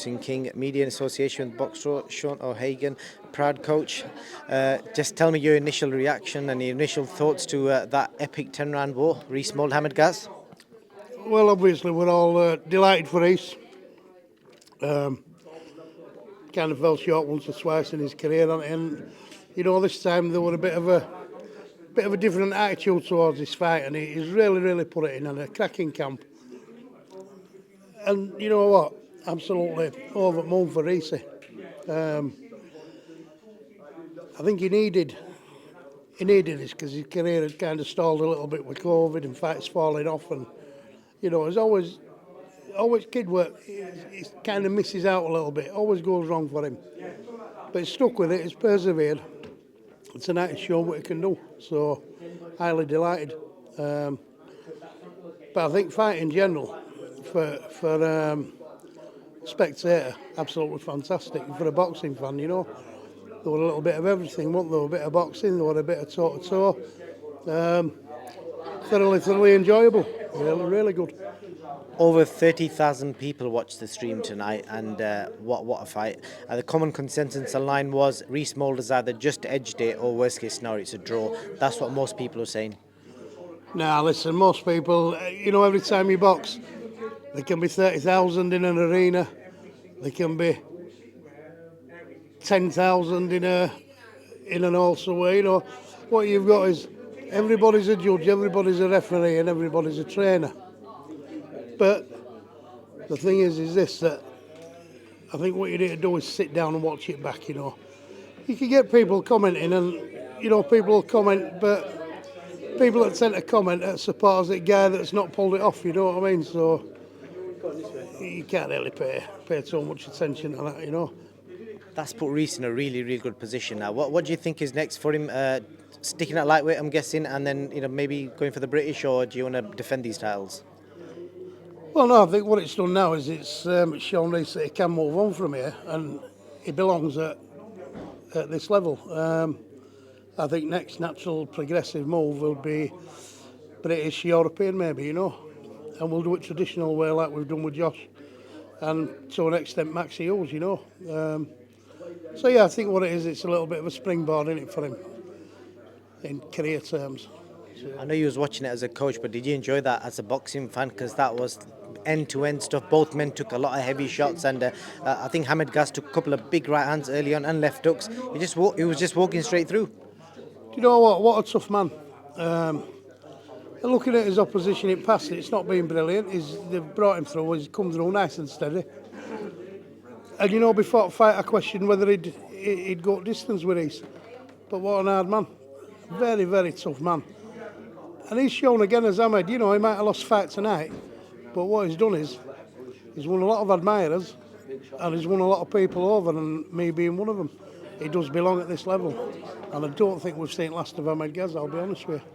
Boxing King Media Association with Boxer Sean O'Hagan, proud coach. Just tell me your initial reaction and your initial thoughts to that epic 10-round war, REECE, MOULD, Hamid, Gaz. Well, obviously we're all delighted for REECE. Kind of fell short once or twice in his career, and you know, this time there were a bit of a different attitude towards this fight, and he's really put it in a cracking camp. And you know what? Absolutely over the moon for REECE. I think he needed this because his career had kind of stalled a little bit with COVID and fights falling off, and you know, there's always kid work. He kind of misses out a little bit. Always goes wrong for him, but he's stuck with it. He's persevered. Tonight he's shown what he can do. So highly delighted. But I think fight in general for spectator, absolutely fantastic. For a boxing fan, you know, there were a little bit of everything. Wasn't there? A bit of boxing, there were a bit of toe-to-toe. Thoroughly enjoyable. Really good. Over 30,000 people watched the stream tonight, and what a fight. The common consensus online was REECE MOULD has either just edged it or worst case scenario it's a draw. That's what most people are saying. Now listen, most people, you know, every time you box, there can be 30,000 in an arena, there can be 10,000 in an also way. You know, what you've got is everybody's a judge, everybody's a referee, and everybody's a trainer. But the thing is this, that I think what you need to do is sit down and watch it back, you know. You can get people commenting, and, you know, people will comment, but people that tend to comment are supporters of the guy that's not pulled it off, you know what I mean? So you can't really pay too much attention to that, you know. That's put REECE in a really good position now. What do you think is next for him? Sticking at lightweight, I'm guessing, and then, you know, maybe going for the British, or do you want to defend these titles? Well, no, I think what it's done now is it's shown REECE that he can move on from here, and he belongs at this level. I think next natural progressive move will be British, European maybe, you know, and we'll do it traditional way like we've done with Josh, and to an extent Maxi Hughes, you know. So yeah, I think what it is, it's a little bit of a springboard in it for him in career terms. I know you was watching it as a coach, but did you enjoy that as a boxing fan? Because that was end-to-end stuff. Both men took a lot of heavy shots, and I think Hamid Gaz took a couple of big right hands early on and left hooks. He was just walking straight through. Do you know what? What a tough man. Looking at his opposition in past, it's not been brilliant. They've brought him through. He's come through nice and steady. And you know, before the fight, I questioned whether he'd go distance with REECE. But what an hard man. Very tough man. And he's shown again as Ahmed, you know, he might have lost fight tonight, but what he's done is he's won a lot of admirers, and he's won a lot of people over, and me being one of them. He does belong at this level, and I don't think we've seen last of Hamid Gaz, I'll be honest with you.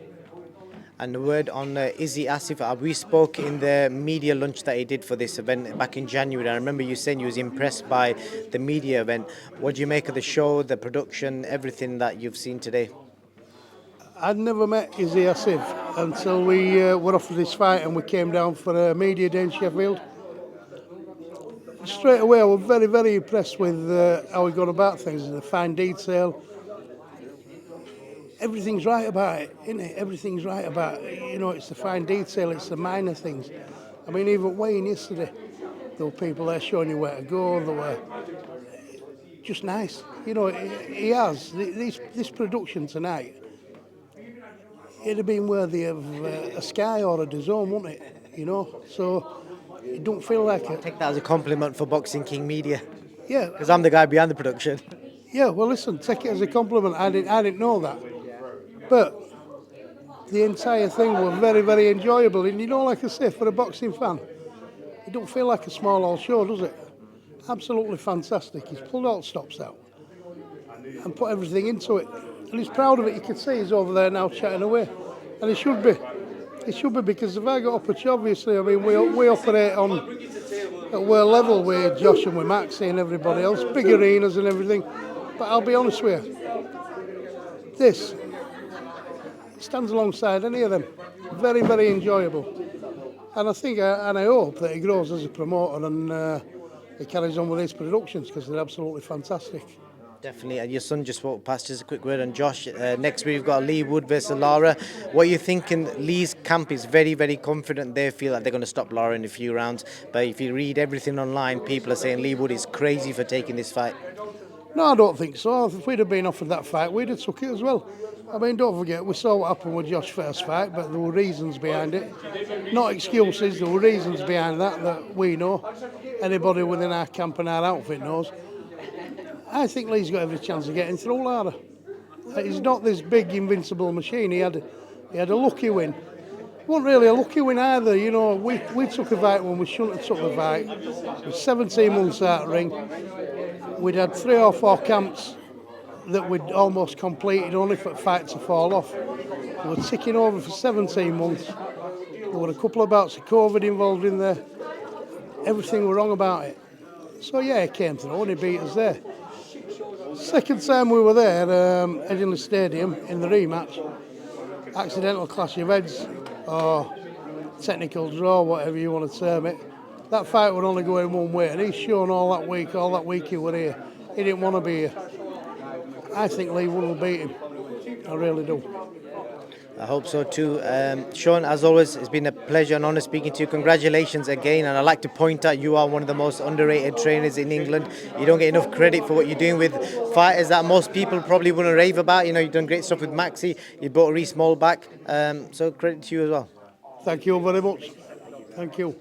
And the word on Izzy Asif, we spoke in the media lunch that he did for this event back in January. I remember you saying you was impressed by the media event. What do you make of the show, the production, everything that you've seen today? I'd never met Izzy Asif until we were offered this fight and we came down for a media day in Sheffield. Straight away I was very impressed with how he gone about things, the fine detail. Everything's right about it, isn't it? Everything's right about it. You know, it's the fine detail, it's the minor things. I mean, even weighing yesterday, there were people there showing you where to go, they were just nice. You know, he has, this production tonight, it'd have been worthy of a Sky or a DAZN, wouldn't it? You know, so it don't feel like it. Take that as a compliment for Boxing King Media. Yeah. Because I'm the guy behind the production. Yeah, well listen, take it as a compliment. I didn't know that. But the entire thing was very enjoyable. And you know, like I say, for a boxing fan, it don't feel like a small old show, does it? Absolutely fantastic. He's pulled all stops out and put everything into it. And he's proud of it. You can see he's over there now chatting away. And he should be. He should be, because if I got up at you, obviously, I mean, we operate at world level with Josh and with Maxi and everybody else, big arenas and everything. But I'll be honest with you, this stands alongside any of them. Very enjoyable. And I think, and I hope that he grows as a promoter and he carries on with his productions because they're absolutely fantastic. Definitely, and your son just walked past. Just a quick word on Josh. Next week we've got Leigh Wood versus LARA. What are you thinking? Leigh's camp is very, very confident. They feel like they're going to stop LARA in a few rounds. But if you read everything online, people are saying Leigh Wood is crazy for taking this fight. No, I don't think so. If we'd have been offered that fight, we'd have took it as well. I mean, don't forget, we saw what happened with Josh's first fight, but there were reasons behind it. Not excuses, there were reasons behind that we know. Anybody within our camp and our outfit knows. I think Leigh's got every chance of getting through Lara. He's not this big invincible machine. He had a lucky win. It wasn't really a lucky win either. You know, we took a fight when we shouldn't have took the fight. It was 17 months out of the ring. We'd had 3 or 4 camps that we'd almost completed only for the fight to fall off. We were ticking over for 17 months. There were a couple of bouts of COVID involved in there. Everything was wrong about it. So yeah, he came through and he beat us there. Second time we were there, Edinburgh Stadium in the rematch, accidental clash of heads or technical draw, whatever you want to term it. That fight would only go in one way, and he's shown all that week he were here. He didn't want to be here. I think Leigh will beat him. I really do. I hope so too. Sean, as always, it's been a pleasure and honour speaking to you. Congratulations again, and I'd like to point out you are one of the most underrated trainers in England. You don't get enough credit for what you're doing with fighters that most people probably wouldn't rave about. You know, you've done great stuff with Maxi. You brought REECE MOULD back, so credit to you as well. Thank you very much. Thank you.